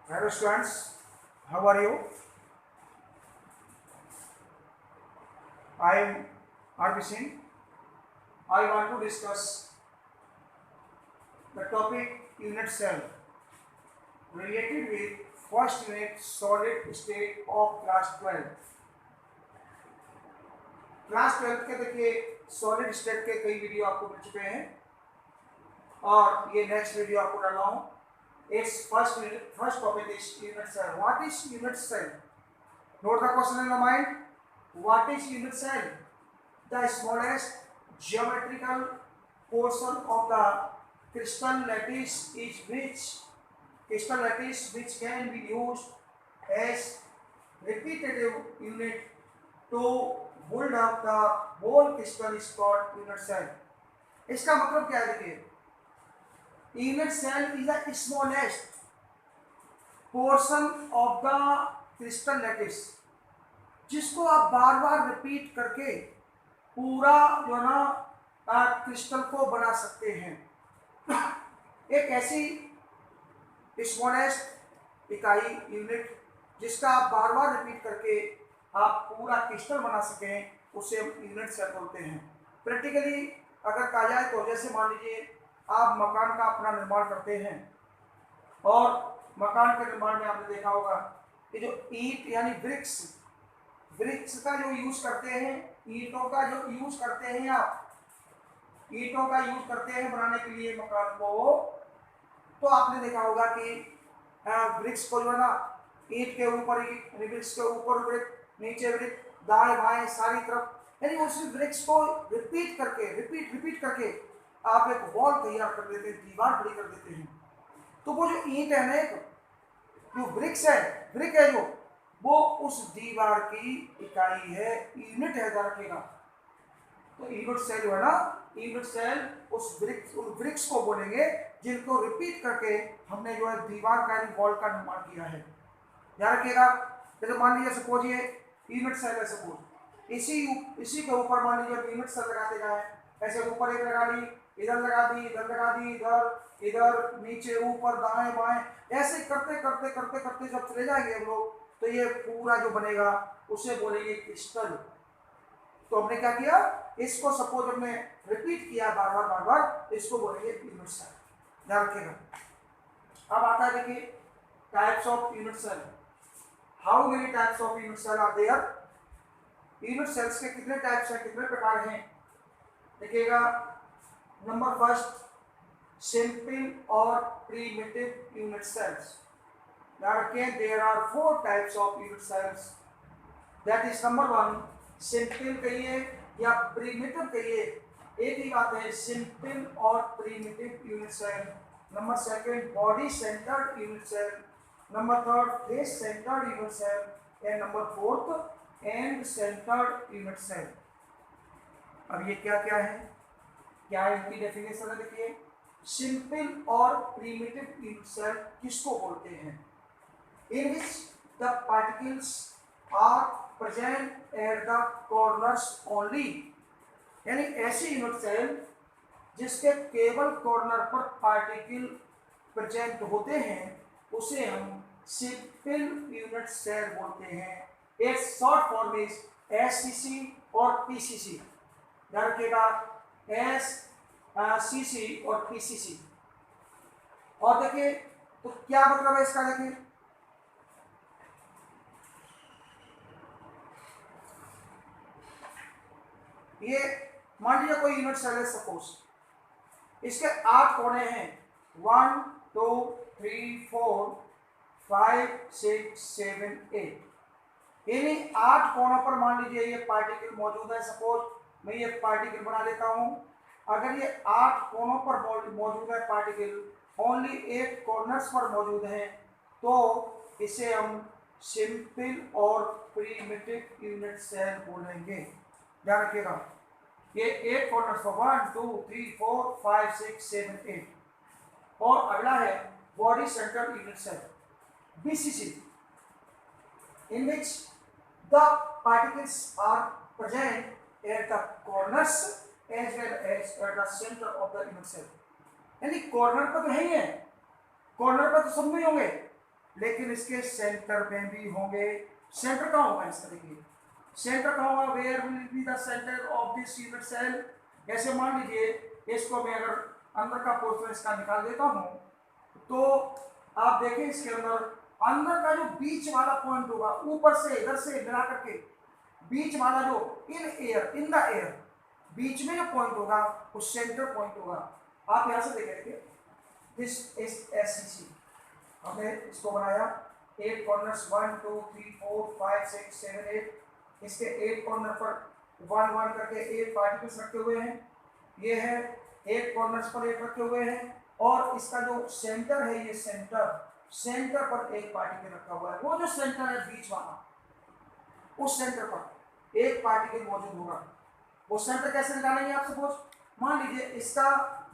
Hello students, how are you? I am RP Singh. I want to discuss the topic unit cell related with first unit solid state of class 12. Class 12 के देखिए solid state के कई video आपको मिल चुके हैं और ये next video आपको डाला हूँ. Its first topic is unit cell. What is unit cell? Note the question in your mind. What is unit cell? The smallest geometrical portion of the crystal lattice is which can be used as repetitive unit to build up the whole crystal is called unit cell. इसका मतलब क्या है? देखिए, unit cell is the smallest portion of the crystal lattice जिसको आप बार बार repeat करके पूरा जो है ना क्रिस्टल को बना सकते हैं. एक ऐसी स्मॉलेस्ट इकाई यूनिट जिसका आप बार बार रिपीट करके आप पूरा क्रिस्टल बना सकें उसे हम यूनिट सेल बोलते हैं. प्रैक्टिकली अगर कहा जाए तो जैसे मान लीजिए आप मकान का अपना निर्माण करते हैं और मकान के निर्माण में आपने देखा होगा कि जो ईंट यानी ब्रिक्स का जो यूज करते हैं, ईंटों का जो यूज करते हैं, आप ईंटों का यूज करते हैं बनाने के लिए मकान को, तो आपने देखा होगा कि ब्रिक्स को जो है ना ईंट के ऊपर ही ब्रिक्स के ऊपर ब्रिक, नीचे ब्रिक, दाएं बाएं सारी तरफ, यानी उस ब्रिक्स को रिपीट करके आप एक वॉल तैयार कर देते हैं, दीवार खड़ी कर देते हैं. तो वो जो ईंट है ना, जो ब्रिक है जो वो उस दीवार की इकाई है, यूनिट है, ध्यान रखिएगा. तो यूनिट सेल जो है ना, यूनिट सेल उस ब्रिक्स को बोलेंगे जिनको रिपीट करके हमने जो है दीवार का वॉल का निर्माण किया है. ध्यान रखिएगा. जैसे मान लीजिए सपोज ये यूनिट सेल है, सपोज इसी के ऊपर मान लीजिए यूनिट सेल लगाते जाए, ऐसे ऊपर एक लगा ली, इधर लगा दी, इधर लगा दी, इधर नीचे ऊपर दाएं बाएं, ऐसे करते जब चले जाएंगे हम लोग तो ये पूरा जो बनेगा उसे बोलेंगे क्रिस्टल. तो हमने क्या किया, इसको सपोज हमने रिपीट किया बार बार, इसको बोलेंगे यूनिट सेल. ध्यान रखिएगा. अब आता है देखिए types of unit cell. How many types of unit cell are there? Unit cells के कितने टाइप्स हैं, कितने प्रकार हैं? देखिएगा. नंबर फर्स्ट, सिंपल और प्रिमिटिव यूनिट सेल्स. ध्यान रखें, there are 4 types of unit cells. That is number 1 simple कहिए या प्रिमिटिव कहिए, एक ही बात है, सिंपल और primitive unit cell. Number second body centred unit cell. Number third face centred unit cell. And number fourth end centred unit cell. अब ये क्या क्या है, क्या है इनकी डेफिनेशन है? देखिए, सिंपल और प्रिमिटिव यूनिट सेल किसको बोलते हैं? In which the particles are present at the corners only, यानी ऐसी यूनिट सेल जिसके केवल कॉर्नर पर पार्टिकल प्रेजेंट होते हैं उसे हम सिंपल यूनिट सेल बोलते हैं. एक शॉर्ट फॉर्म इज एससीसी और पीसीसी. ध्यान रखिएगा, एससीसी और पीसीसी. और देखिए तो क्या मतलब है इसका? देखिए, ये मान लीजिए कोई यूनिट सेल है, सपोज इसके 8 कोने हैं, 1 2 3 4 5 6 7 8. इन्हीं 8 कोनों पर मान लीजिए ये पार्टिकल मौजूद है. सपोज मैं ये पार्टिकल बना लेता हूं. अगर ये 8 कोनों पर मौजूद है पार्टिकल, ओनली 8 कॉर्नर्स पर मौजूद है, तो इसे हम सिंपल और प्रिमिटिव यूनिट सेल बोलेंगे. ध्यान रखिएगा, ये 8 कॉर्नर्स पर 1 2 3 4 5 6 7 8. और अगला है body centred unit cell, BCC, in which the particles are present at the corners as well as at the center of the unit cell. यानी कॉर्नर पर तो है ही है, कॉर्नर पर तो सब में होंगे, लेकिन इसके सेंटर में भी होंगे। सेंटर कहाँ होगा इसका, देखिए सेंटर कहाँ होगा, where will be the centre of this unit cell. जैसे मान लीजिए इसको मैं अगर अंदर का पोर्शन इसका निकाल देता हूँ, तो आप देखें इसके अंदर अंदर का जो बीच वाला पॉइंट होगा, ऊपर से इधर से मिला करके बीच वाला जो इन द एयर बीच में जो पॉइंट होगा वो सेंटर पॉइंट होगा। आप यहां से देखेंगे दिस इज एससीसी, हमने इसको बनाया 8 कॉर्नर्स 1 2 3 4 5 6 7 8, इसके 8 कॉर्नर पर 1 1 करके 8 पार्टिकल्स रखे हुए हैं। ये है 8 कॉर्नर्स पर 8 रखे हुए हैं, और इसका जो सेंटर है, ये सेंटर पर एक पार्टिकल रखा हुआ है। वो जो सेंटर है बीच वाला, उस सेंटर पर एक पार्टिकल मौजूद होगा। वो सेंटर कैसे निकालेंगे आप, सपोज मान लीजिए इसका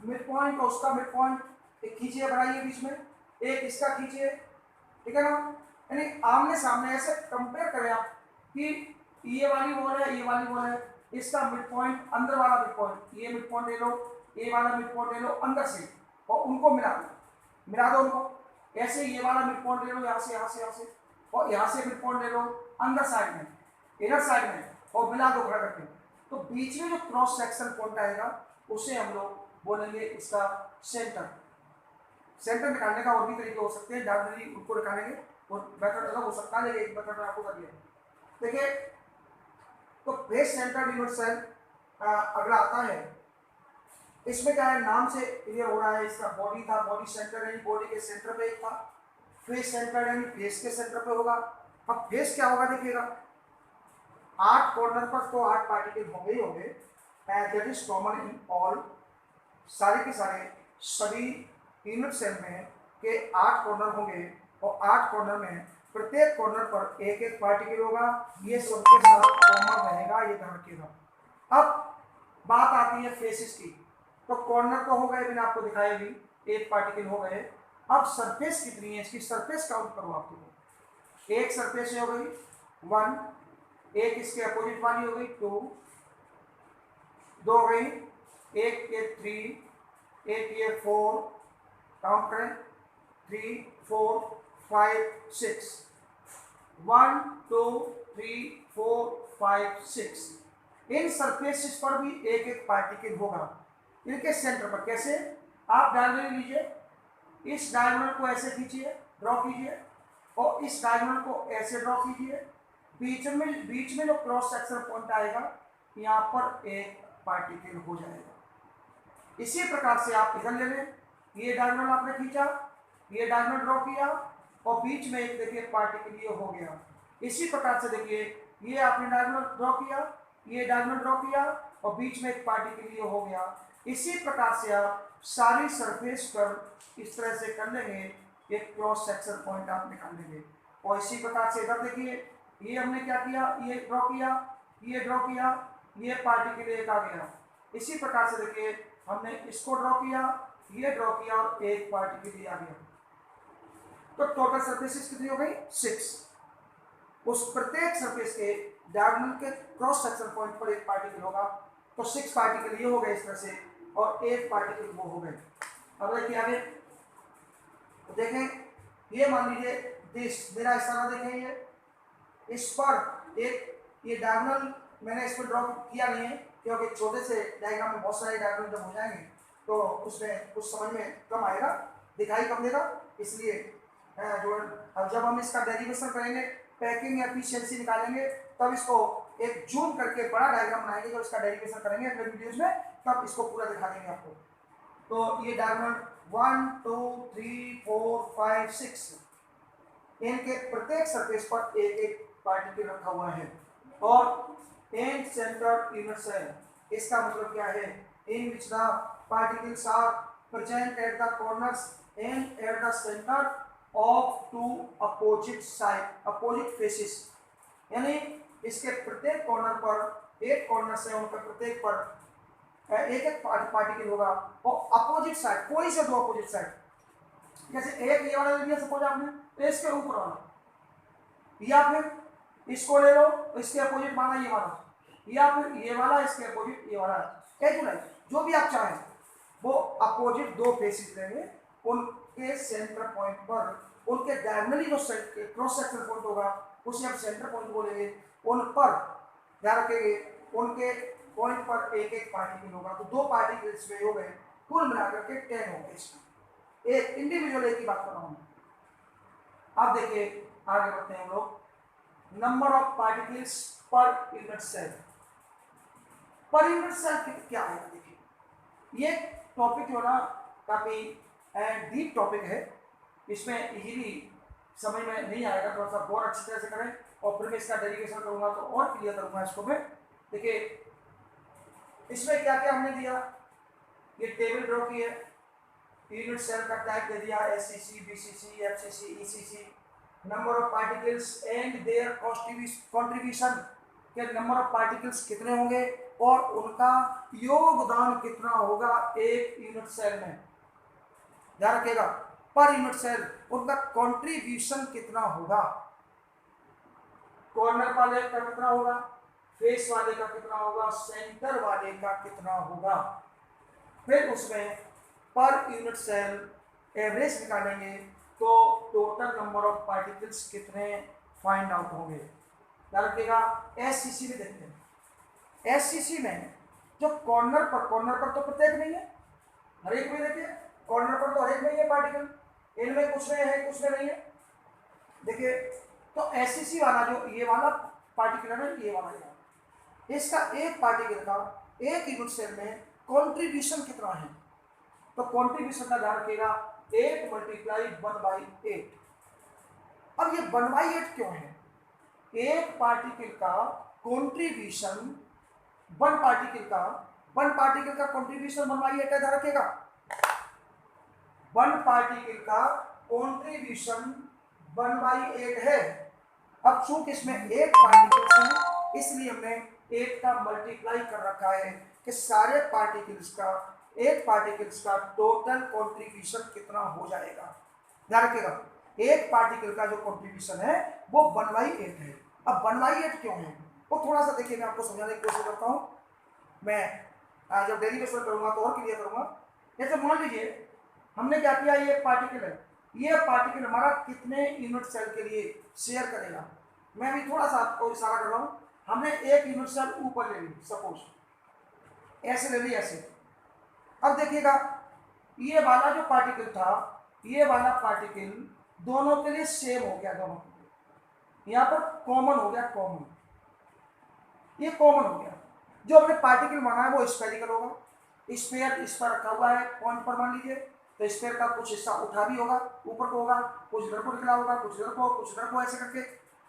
मिड पॉइंट और उसका मिड पॉइंट एक खींचिए, बनाइए बीच में, एक इसका खींचिए, ठीक है ना। यानी आमने सामने ऐसे कंपेयर करें आप कि ये वाली वॉल है, ये वाली वॉल है, इसका मिड पॉइंट अंदर वाला मिड पॉइंट, ये मिड पॉइंट ले लो, ये वाला मिड पॉइंट ले लो अंदर से, और उनको मिला दो उनको। ऐसे ये वाला मिड पॉइंट ले लो यहाँ से, यहाँ से, यहाँ से, और यहाँ से मिड पॉइंट ले लो अंदर साइड में, इधर साइड में, और मिला दो खड़ा करके। तो बीच में जो क्रॉस सेक्शन पॉइंट आएगा उसे हम लोग बोलेंगे इसका सेंटर। सेंटर निकालने का और भी तरीके हो सकते हैं, डायरेक्टली उनको निकालेंगे और मेथड अलग हो सकता है, लेकिन एक मेथड आपको कर दिया। देखिए तो बेस सेंटर यूनिट सेल अगला आता है। इसमें क्या है, नाम से क्लियर हो रहा है, इसका बॉडी था, बॉडी सेंटर यानी बॉडी के सेंटर पे एक था। फेस सेंटर यानी फेस के सेंटर पे होगा। अब फेस क्या होगा देखिएगा, 8 कॉर्नर पर तो 8 पार्टिकल होंगे ही होंगे, that is common in all, सारे के सारे सभी यूनिट सेल में के 8 कॉर्नर होंगे, और 8 कॉर्नर में प्रत्येक कॉर्नर पर एक एक पार्टिकल होगा। ये सबके साथ कॉमन रहेगा, ये ध्यान रखिएगा। अब बात आती है फेसेस की, तो कॉर्नर तो हो गए, मैंने आपको दिखाया भी, 8 पार्टिकल हो गए। अब सरफेस कितनी है, इसकी सरफेस काउंट करो आपको। एक सरफेस हो गई 1, एक इसके अपोजिट वाली हो गई 2, 2 हो गई, एक ये 3, एक ये 4, काउंट करें 3 4 5 6, 1 2 3 4 5 6। इन सरफेसेस पर भी एक एक पार्टिकल होगा, इनके सेंटर पर। कैसे, आप डायगोनल लीजिए, इस डायगोनल को ऐसे खींचिए, ड्रॉ कीजिए, और इस डायगोनल को ऐसे ड्रॉ कीजिए। बीच में जो क्रॉस सेक्शन पॉइंट आएगा यहाँ पर एक पार्टिकल हो जाएगा। इसी प्रकार से आप इधर ले लें, ये डायगोनल आपने खींचा, ये डायगोनल ड्रॉ किया, और बीच में एक देखिए पार्टिकल ये हो गया। इसी प्रकार से देखिए ये आपने डायगोनल ड्रॉ किया, ये डायगोनल ड्रॉ किया, और बीच में एक पार्टिकल ये हो गया। इसी प्रकार से आप सारी सरफेस पर इस तरह से कर लेंगे, एक क्रॉस सेक्शन पॉइंट आप निकाल लेंगे। और इसी प्रकार से इधर देखिए, ये हमने क्या किया, ये ड्रॉ किया, ये ड्रॉ किया, ये पार्टिकल एक आ गया। इसी प्रकार से देखिए हमने इसको ड्रॉ किया, ये ड्रॉ किया, और एक पार्टिकल ये आ गया। तो टोटल सरफेसेस कितनी हो गई, 6। उस प्रत्येक सरफेस के डायगोनल के क्रॉस सेक्शन पॉइंट पर एक पार्टिकल होगा, तो 6 पार्टिकल ये हो गए इस तरह से, और एक पार्टिकल वो हो गए। अब देखिए आगे, तो देखें ये मान लीजिए दिस, मेरा इशारा देखें, ये इस पर एक ये डायगोनल मैंने इस पर ड्रॉ किया नहीं है, क्योंकि छोटे से डायग्राम में बहुत सारे डायग्राम जब हो जाएंगे तो उसमें कुछ समझ में कम आएगा, दिखाई कम देगा, इसलिए जो अब जब हम इसका डेरिवेशन करेंगे, पैकिंग एफिशिएंसी निकालेंगे, तब इसको एक जूम करके बड़ा डायग्राम बनाएंगे, जब इसका डेरिवेशन करेंगे अगले वीडियोज में, तब इसको पूरा दिखा देंगे आपको। तो ये डायगोनल 1 2 3 4 5 6, इनके प्रत्येक सरफेस पर एक एक पार्टिकल रखा हुआ है। और एंड सेंटर यूनिट सेल, इसका मतलब क्या है, in which the particles are present at the corners and at the centre of 2 opposite side, opposite faces. यानी इसके प्रत्येक कॉर्नर पर, एक कॉर्नर से उनका प्रत्येक पर एक एक पार्टिकल होगा, और अपोजिट साइड, कोई से 2 अपोजिट साइड। जैसे एक ये वाला ले लिया सपोज आपने, तो इसके ऊपर वाला, या फिर इसको ले लो, इसके अपोजिट माना ये वाला, या फिर ये वाला इसके अपोजिट ये वाला, जो भी आप चाहें वो अपोजिट 2 फेसेस लेंगे, उनके सेंटर पॉइंट पर उनके डायगोनली जो क्रॉस सेक्शनल पॉइंट होगा उसे हम सेंटर पॉइंट बोलेंगे। उन पर ध्यान रखेंगे, उनके पॉइंट पर एक एक पार्टिकल होगा, तो 2 पार्टिकल इसमें हो गए, कुल मिलाकर के 10 हो गए। इसमें एक इंडिविजुअल एक की बात कर रहा हूं। अब देखिए आगे बढ़ते हैं हम लोग। Number of particles per unit cell. Per unit cell क्या है, देखिए ये टॉपिक जो ना काफी डीप टॉपिक है, इसमें इजीली समझ में नहीं आएगा, थोड़ा सा बहुत अच्छी तरह से करें और फिर मैं इसका डेरिवेशन करूंगा तो और क्लियर करूंगा इसको मैं। देखिए इसमें क्या क्या हमने दिया, ये टेबल ड्रॉ की है, यूनिट सेल का टाइप दे दिया SCC, BCC, FCC, ECC, number of particles and there contribution के नंबर ऑफ पार्टिकल्स कितने होंगे और उनका योगदान कितना होगा एक यूनिट सेल में। ध्यान रखिएगा, पर यूनिट सेल उनका कंट्रीब्यूशन कितना होगा, कॉर्नर वाले का कितना होगा, फेस वाले का कितना होगा, सेंटर वाले का कितना होगा। फिर उसमें पर यूनिट सेल एवरेज निकालेंगे तो टोटल नंबर ऑफ पार्टिकल्स कितने फाइंड आउट होंगे। ध्यान रखिएगा, एससीसी में देखते हैं। एससीसी में जो कॉर्नर पर तो प्रत्येक नहीं है, हर एक में देखिए कॉर्नर पर तो हर एक में है पार्टिकल, इनमें कुछ में है कुछ में नहीं है। देखिए तो एससीसी वाला जो ये वाला पार्टिकल है, ये वाला है, इसका एक पार्टिकल का एक यूनिट सेल में कंट्रीब्यूशन कितना है, तो कंट्रीब्यूशन का ध्यान रखिएगा 8 × 1/8। अब ये 1/8 क्यों है, एक पार्टिकल का कंट्रीब्यूशन, वन पार्टिकल का कंट्रीब्यूशन 1/8 है। ध्यान रखिएगा, वन पार्टिकल का कंट्रीब्यूशन 1/8 है। अब चूंकि इसमें एक पार्टिकल है इसलिए हमने 8 का मल्टीप्लाई कर रखा है कि सारे पार्टिकल्स का, एक पार्टिकल्स का टोटल कंट्रीब्यूशन कितना हो जाएगा। ध्यान रखिएगा, एक पार्टिकल का जो कंट्रीब्यूशन है वो 1/8 है। अब 1/8 क्यों है वो थोड़ा सा देखिए, मैं आपको समझाने की कोशिश करता हूं। मैं जब डेरिवेशन करूंगा तो और क्लियर करूंगा। जैसे मान लीजिए हमने क्या किया, ये पार्टिकल है, ये पार्टिकल हमारा कितने यूनिट सेल के लिए शेयर करेगा। मैं भी थोड़ा सा आपको इशारा कर रहा हूं, हमने एक यूनिट सेल ऊपर ले ली, सपोज ऐसे ले ली, ऐसे। अब देखिएगा ये वाला जो पार्टिकल था, ये वाला पार्टिकल दोनों के लिए सेम हो गया, दोनों के लिए यहां पर कॉमन हो गया, कॉमन, ये कॉमन हो गया। जो हमने पार्टिकल माना है वो स्फेरिकल होगा, स्फीयर इस पर रखा हुआ है पॉइंट पर मान लीजिए, तो स्फीयर का कुछ हिस्सा उठा भी होगा, ऊपर को होगा, कुछ इधर को निकला होगा, कुछ इधर को, कुछ इधर को, ऐसे करके।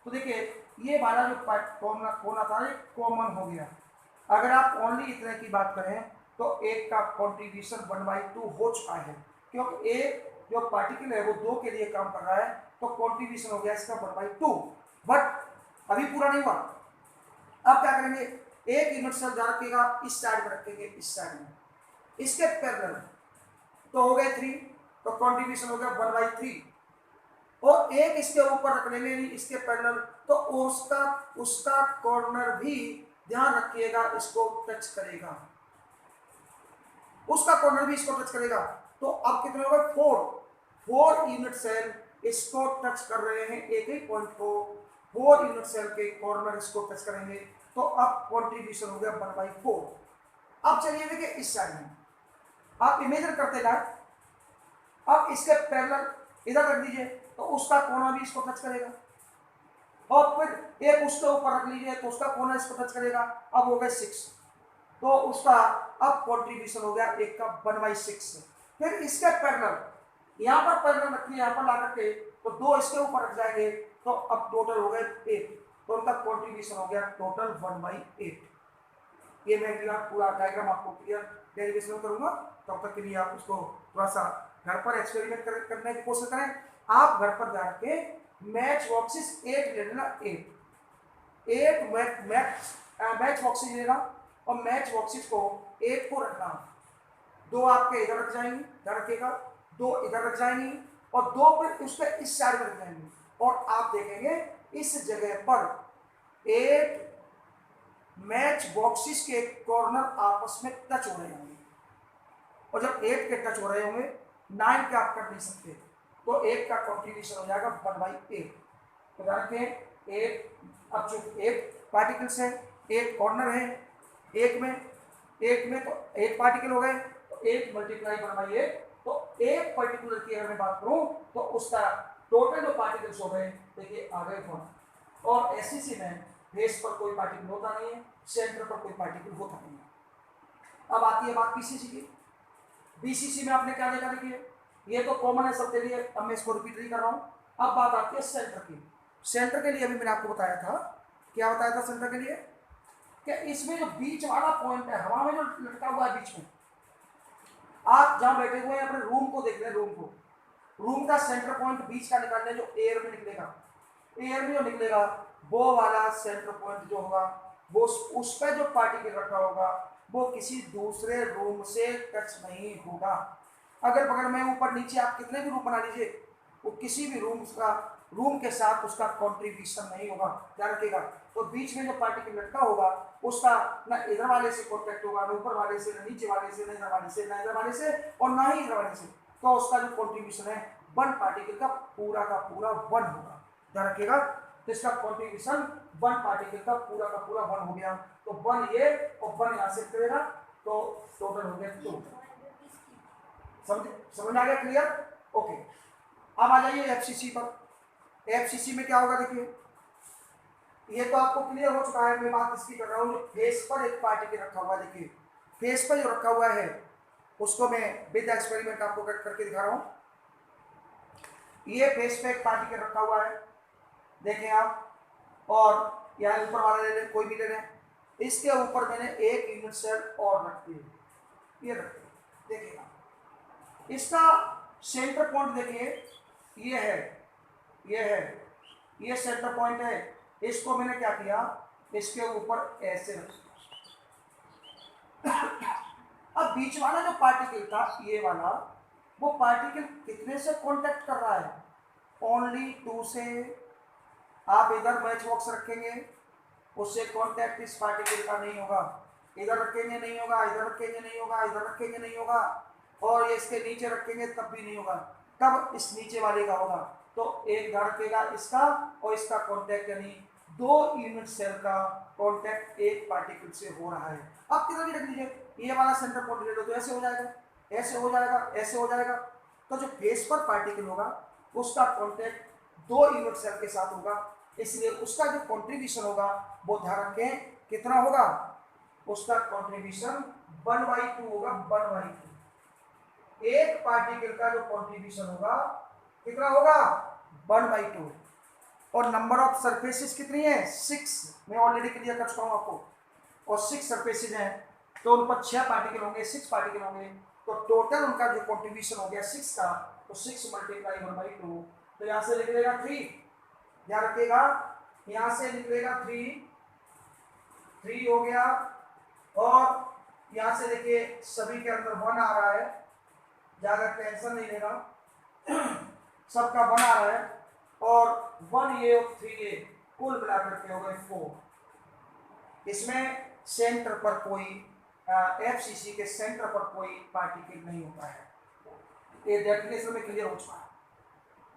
तो देखिए ये वाला जो कोना था ये कॉमन हो गया। अगर आप ओनली इतने की बात करें तो एक का कंट्रीब्यूशन 1/2 हो चुका है, क्योंकि एक जो पार्टिकल है वो 2 के लिए काम कर रहा है, तो कंट्रीब्यूशन हो गया इसका 1/2। बट अभी पूरा नहीं हुआ, अब क्या करेंगे, एक यूनिट सेल ध्यान रखिएगा इस साइड में रखेंगे, इस साइड में, इसके पैरेलल तो हो गए 3, तो कंट्रीब्यूशन हो गया 1/3। और एक इसके ऊपर रख लेंगे इसके पैरेलल, तो उसका कॉर्नर भी ध्यान रखिएगा इसको टच करेगा, उसका कॉर्नर भी इसको टच करेगा। तो अब कितने हो गए, 4 यूनिट सेल इसको टच कर रहे हैं, एक ही पॉइंट को 4 यूनिट सेल के कॉर्नर इसको टच करेंगे, तो अब कंट्रीब्यूशन हो गया 1/4। अब चलिए देखिए इस साइड में आप इमेजिन करते जाए, अब इसके पैरेलल इधर रख दीजिए तो उसका कोना भी इसको टच करेगा, और फिर एक उसके ऊपर रख लीजिए तो उसका कोना इसको टच करेगा, अब हो गए 6, तो उसका अब कंट्रीब्यूशन हो गया एक का 1/6। फिर इसके पैरेलल यहाँ पर पैरेलल रखिए, यहाँ पर ला करके तो 2 इसके ऊपर रख जाएंगे, तो अब टोटल हो गए 8, तो उनका कंट्रीब्यूशन हो गया टोटल 1/8। ये मैं पूरा डायग्राम आपको क्लियर डेरिवेशन करूंगा, तब तक के लिए आप उसको थोड़ा सा घर पर एक्सपेरिमेंट करने की कोशिश करें। आप घर पर जाके मैच बॉक्सेस 8 ले लेना, 8 मैच बॉक्सेस लेना, और मैच बॉक्सेस को 8 को रखना, 2 आपके इधर रख जाएंगे, ध्यान रखिएगा, 2 इधर रख जाएंगी और 2 फिर उस पर इस साइड में रख जाएंगे, और आप देखेंगे इस जगह पर 8 मैच बॉक्सेस के कॉर्नर आपस में टच हो रहे होंगे, और जब 8 के टच हो रहे होंगे 9 के आप कर नहीं सकते, तो एक का कॉन्ट्रीब्यूशन हो जाएगा 1/8। तो ध्यान रखें एक, अब चूंकि एक पार्टिकल्स है, एक कॉर्नर है, एक में तो एक पार्टिकल हो गए, तो 1 मल्टीप्लाई 1/8। तो एक पर्टिकुलर की अगर मैं बात करूं तो उसका टोटल जो पार्टिकल्स हो गए, देखिए आ गए 1। और एससीसी में बेस पर कोई पार्टिकल होता नहीं है, सेंटर पर कोई पार्टिकल होता नहीं है। अब आती है बात पीसीसी की। बीसीसी में आपने क्या देखा, देखिए ये तो कॉमन है सबके लिए, अब मैं इसको रिपीट नहीं कर रहा हूं। अब बात आती है सेंटर की। सेंटर के लिए अभी मैंने आपको बताया था, क्या बताया था सेंटर के लिए, कि इसमें जो बीच वाला पॉइंट है, हवा में जो लटका हुआ है बीच में, आप जहां बैठे हुए हैं अपने रूम को देख रहे हैं, रूम को, रूम का सेंटर पॉइंट बीच का निकालने, जो एयर में निकलेगा, एयर में जो निकलेगा वो वाला सेंटर पॉइंट जो होगा, वो उस पर जो पार्टिकल रखा होगा वो किसी दूसरे रूम से टच नहीं होगा। अगर बगल में ऊपर नीचे आप कितने भी रूम बना लीजिए, वो किसी भी रूम के साथ उसका कॉन्ट्रीब्यूशन नहीं होगा, ध्यान रखिएगा। तो बीच में जो पार्टिकल लटका होगा उसका ना इधर वाले से कॉन्टेक्ट होगा, ना ऊपर वाले से, ना नीचे वाले से, ना इधर वाले से, ना इधर वाले से, और ना ही इधर वाले से। तो उसका जो कॉन्ट्रीब्यूशन है वन पार्टिकल का पूरा वन होगा, ध्यान रखिएगा। तो इसका कॉन्ट्रीब्यूशन वन पार्टिकल का पूरा वन हो गया। तो वन ये और वन यहाँ से करेगा, तो टोटल हो गया 2। समझ में आ गया, क्लियर, ओके। अब आ जाइए एफसीसी पर। एफसीसी में क्या होगा, देखिए ये तो आपको क्लियर हो चुका है, मैं बात इसकी कर रहा हूँ जो फेस पर एक पार्टिकल रखा हुआ है। देखिए फेस पर जो रखा हुआ है उसको मैं विद एक्सपेरिमेंट आपको कट करके दिखा रहा हूँ। ये फेस पे एक पार्टिकल रखा हुआ है, देखें आप, और यहाँ ऊपर वाला ले लें, कोई भी ले लें। इसके ऊपर मैंने एक यूनिट सेल और रख दी, ये रख दी, देखिएगा इसका सेंटर पॉइंट देखिए ये है, ये सेंटर पॉइंट है। इसको मैंने क्या किया, इसके ऊपर ऐसे रख दिया। अब बीच वाला जो पार्टिकल था ये वाला, वो पार्टिकल कितने से कांटेक्ट कर रहा है, ओनली 2 से। आप इधर मैच बॉक्स रखेंगे उससे कांटेक्ट इस पार्टिकल का नहीं होगा, इधर रखेंगे नहीं होगा, इधर रखेंगे नहीं होगा, इधर रखेंगे नहीं होगा, और ये इसके नीचे रखेंगे तब भी नहीं होगा। तब इस नीचे वाले का होगा। तो एक ध्यान रखेगा इसका और इसका कांटेक्ट, यानी 2 यूनिट सेल का कांटेक्ट एक पार्टिकल से हो रहा है। अब किधर भी रख लीजिए, ये वाला सेंटर पॉइंट ले लो तो ऐसे हो जाएगा, ऐसे हो जाएगा, ऐसे हो जाएगा। तो जो फेस पर पार्टिकल होगा उसका कांटेक्ट 2 यूनिट सेल के साथ होगा, इसलिए उसका जो कंट्रीब्यूशन होगा वो ध्यान रखें कितना होगा, उसका कंट्रीब्यूशन 1/2 होगा, 1/2। एक पार्टिकल का जो कंट्रीब्यूशन होगा कितना होगा, 1/2। और नंबर ऑफ सरफेसेस कितनी है, 6। मैं ऑलरेडी क्लियर कर चुका हूं आपको। और 6 सरफेसेस हैं तो उन पर 6 पार्टिकल होंगे, 6 पार्टिकल होंगे। तो टोटल उनका जो कंट्रीब्यूशन हो गया 6 का, तो 6 × 1/2, तो यहां से निकलेगा 3। ध्यान रखिएगा यहां से निकलेगा 3 हो गया। और यहां से देखिए सभी के अंदर 1 आ रहा है, ज्यादा टेंशन नहीं लेना, सबका 1 आ रहा है। और 1 ये और 3 ये कुल मिलाकर के हो गए 4। इसमें सेंटर पर कोई एफसीसी के सेंटर पर कोई पार्टिकल नहीं होता है, ये डेफिनेशन में क्लियर हो चुका है।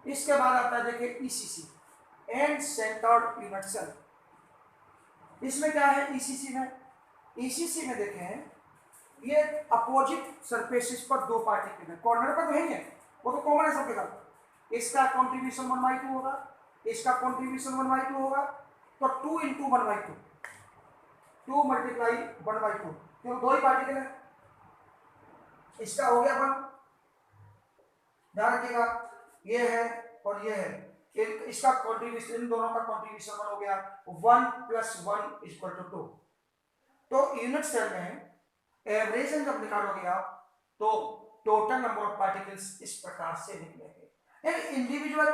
इसके बाद आता है देखिए ECC, end centred unit cell. इसमें क्या है ईसीसी में, ईसीसी में देखें ये अपोजिट सरफेसेस पर 2 पार्टिकल है, कॉर्नर पर तो है, वो तो कॉमन है सबके साथ। इसका कंट्रीब्यूशन 1/2 होगा, इसका कंट्रीब्यूशन 1/2 होगा। तो 2 × 1/2, 2 × 1/2, क्योंकि 2 ही पार्टिकल है। इसका हो गया 1, ध्यान रखिएगा ये है और ये है, इसका कंट्रीब्यूशन, इन दोनों का कंट्रीब्यूशन 1 हो गया, 1 + 1 = 2। तो यूनिट सेल में एवरेज जब निकालोगे आप तो टोटल नंबर ऑफ पार्टिकल्स इस प्रकार से निकलेंगे। इंडिविजुअल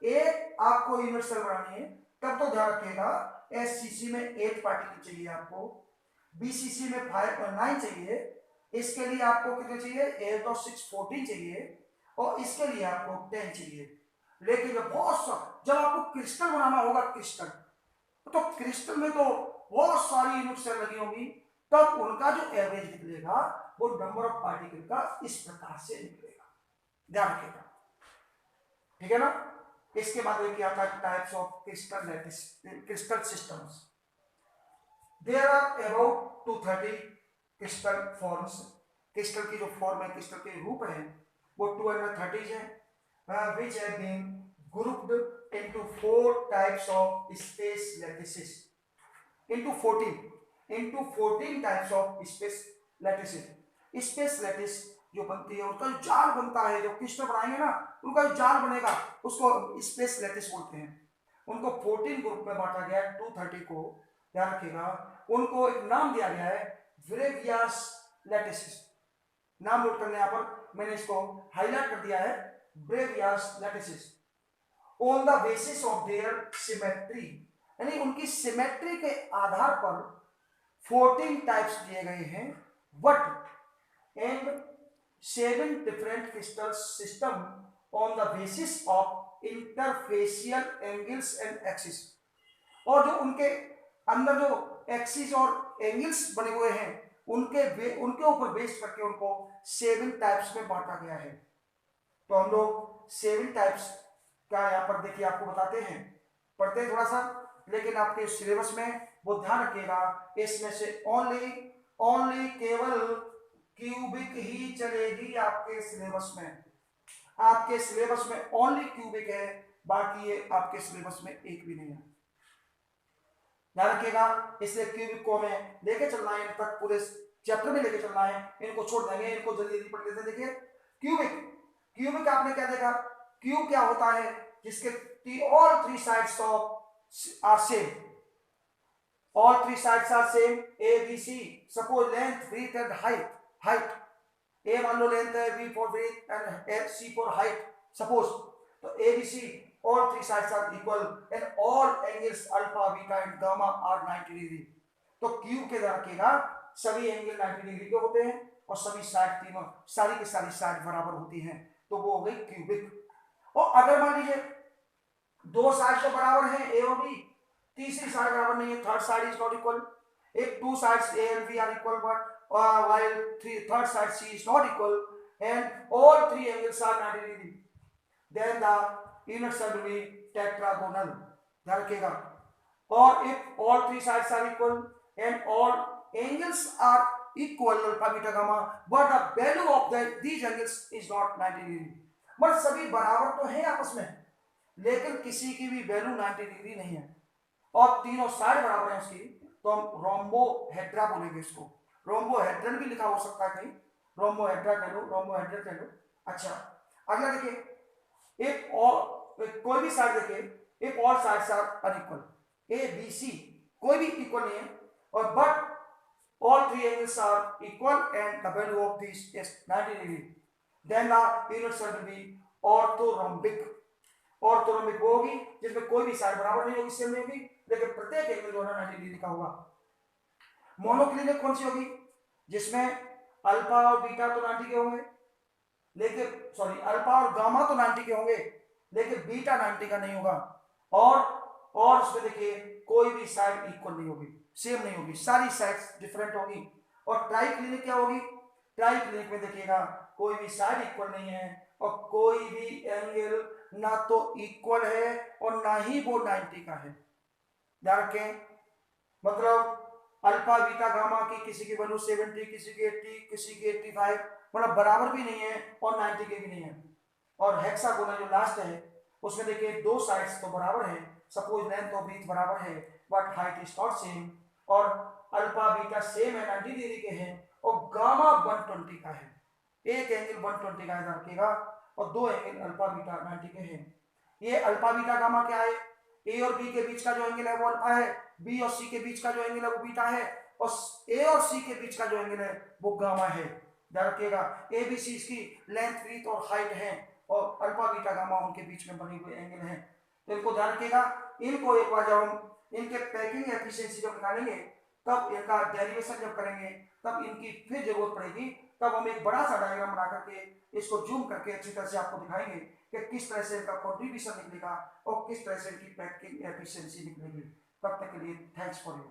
एक आपको यूनिट सेल बनानी है तब तो ध्यान रखिएगा एससीसी में 8 पार्टिकल चाहिए आपको, बीसीसी में 5.9 चाहिए, इसके लिए आपको कितने चाहिए, 8 और 6 14 चाहिए, और इसके लिए आपको 10 चाहिए। लेकिन जब आपको क्रिस्टल बनाना होगा, क्रिस्टल, तो क्रिस्टल में तो बहुत सारी यूनिट सेल लगी होंगी, तब उनका जो एवरेज निकलेगा वो नंबर ऑफ पार्टिकल का इस प्रकार से निकलेगा, ध्यान रखिएगा। ठीक है ना। इसके बाद देखिए आता है types of crystal lattice crystal systems. There are about 230 crystal forms. Crystal की जो फॉर्म है, क्रिस्टल के रूप है, वो 230 है, which have been grouped into 4 types of space lattices, into 14 types of space lattices। Space lattice जो बनती है, उनका जो जाल बनता है, जो क्रिस्टल बनाएंगे ना, उनका जो जाल बनेगा उसको स्पेस लैटिस बोलते हैं। उनको 14 ग्रुप में बांटा गया है, 230 को, ध्यान रखिएगा। उनको एक नाम दिया गया है ब्रेवियास लैटिस। नाम नोट करने यहाँ पर मैंने इसको हाईलाइट कर दिया है, Bravais lattice. On the basis of their symmetry, यानी उनकी सिमेट्री के आधार पर 14 टाइप्स दिए गए हैं। But and 7 different crystal system on the basis of interfacial angles and axis. और जो उनके अंदर जो एक्सिस और एंगल्स बने हुए हैं, उनके ऊपर बेस करके उनको 7 टाइप्स में बांटा गया है। तो हम लोग 7 टाइप्स का यहाँ पर देखिए आपको बताते हैं, पढ़ते हैं थोड़ा सा, लेकिन आपके सिलेबस में वो ध्यान रखिएगा, इसमें से ओनली केवल क्यूबिक ही चलेगी आपके सिलेबस में। आपके सिलेबस में ओनली क्यूबिक है, बाकी ये आपके सिलेबस में एक भी नहीं है, ध्यान रखिएगा। इसलिए क्यूबिक को हमें लेके चलना है, इन तक पूरे चैप्टर में लेके चलना है, इनको छोड़ देंगे, इनको जल्दी जल्दी पढ़ लेते हैं। देखिए क्यूबिक आपने क्या देखा, क्यूब क्या होता है, जिसके all 3 sides of are same, all 3 sides are same, A, B, C। Suppose length, width and height। A मान लो लेंथ है, B for width and C for height। Suppose तो A, B, C all 3 sides are equal and all angles alpha, beta and gamma are 90 degree. तो cube के द्वारा रखिएगा, सभी angle 90 degree के होते हैं और सभी साइड तीनों सारी की सारी साइड बराबर होती हैं, तो वो हो गई क्यूबिक। और अगर मान लीजिए 2 साइड तो बराबर हैं A और B, तीसरी साइड बराबर नहीं है, third side is not equal. If 2 sides A and B are equal, but while third side C is not equal and all 3 angles are 90 degree, then the unit side will be tetragonal। ध्यान रखिएगा। और if all 3 sides are equal and all angles are equal, alpha, beta, gamma, but the value of these angles is not 90 degree। But सभी बराबर तो हैं आपस में, लेकिन किसी की भी वैल्यू 90 डिग्री नहीं है, और तीनों साइड बराबर है उसकी, तो हम रोम्बोहेड्रा बोलेंगे इसको। रोम्बोहेड्रन भी लिखा हो सकता है कहीं, रोम्बोहेड्रा कह लो, रोम्बोहेड्रन कह लो। अच्छा, अगला देखिए, एक और कोई भी साइड देखिए, एक और side are unequal, A B C कोई भी इक्वल नहीं है, और but all 3 angles are equal and the value of this is 90 degree, then the unit side will be orthorhombic। ऑर्थोरॉम्बिक वो होगी जिसमें कोई भी साइड बराबर नहीं होगी, सेम नहीं होगी, लेकिन प्रत्येक एंगल जो है 90 डिग्री का होगा। मोनोक्लिनिक कौन सी होगी, जिसमें अल्फा और बीटा तो 90 के होंगे, लेकिन सॉरी अल्फा और गामा तो 90 के होंगे, लेकिन बीटा 90 का नहीं होगा। और उसमें देखिए कोई भी साइड इक्वल नहीं होगी, सेम नहीं होगी, सारी साइड्स डिफरेंट होगी। और ट्राइक्लिनिक क्या होगी, ट्राइक्लिनिक में देखिएगा कोई भी साइड इक्वल नहीं है और कोई भी एंगल ना तो इक्वल है और ना ही वो 90 का है। ध्यान रखें, मतलब अल्फा बीटा गामा की किसी की वैल्यू 70, किसी की 80, किसी की 85, मतलब बराबर भी नहीं है और 90 के भी नहीं है। और हेक्सागोनल जो लास्ट है उसमें देखिए 2 साइड्स तो बराबर है, सपोज लेंथ और ब्रीथ बराबर है, but height is not same, और अल्फा बीटा सेम है 90 डिग्री के हैं, और गामा 120 का है, एक एंगल 120 का रखिएगा और 2 एंगल अल्फा बीटा 90 के हैं। ये अल्फा बीटा गामा क्या है, ए और बी के बीच का जो एंगल है वो अल्फा है, बी और सी के बीच का जो एंगल है वो बीटा है, और ए और सी के बीच का जो एंगल है वो गामा है। ध्यान रखिएगा, ए बी सी इसकी लेंथ ब्रीथ और हाइट है, और अल्फा बीटा गामा उनके बीच में बने हुए एंगल हैं। तो इनको ध्यान रखिएगा, इनको एक बार जब हम इनके पैकिंग एफिशिएंसी जब निकालेंगे, तब इनका डेरिवेशन जब करेंगे, तब इनकी फिर जरूरत पड़ेगी, तब हम एक बड़ा सा डायग्राम बना करके इसको जूम करके अच्छी तरह से आपको दिखाएंगे कि किस तरह से इनका कंट्रीब्यूशन निकलेगा और किस तरह से इनकी पैकिंग एफिशिएंसी निकलेगी। तब तक के लिए थैंक्स फॉर यू।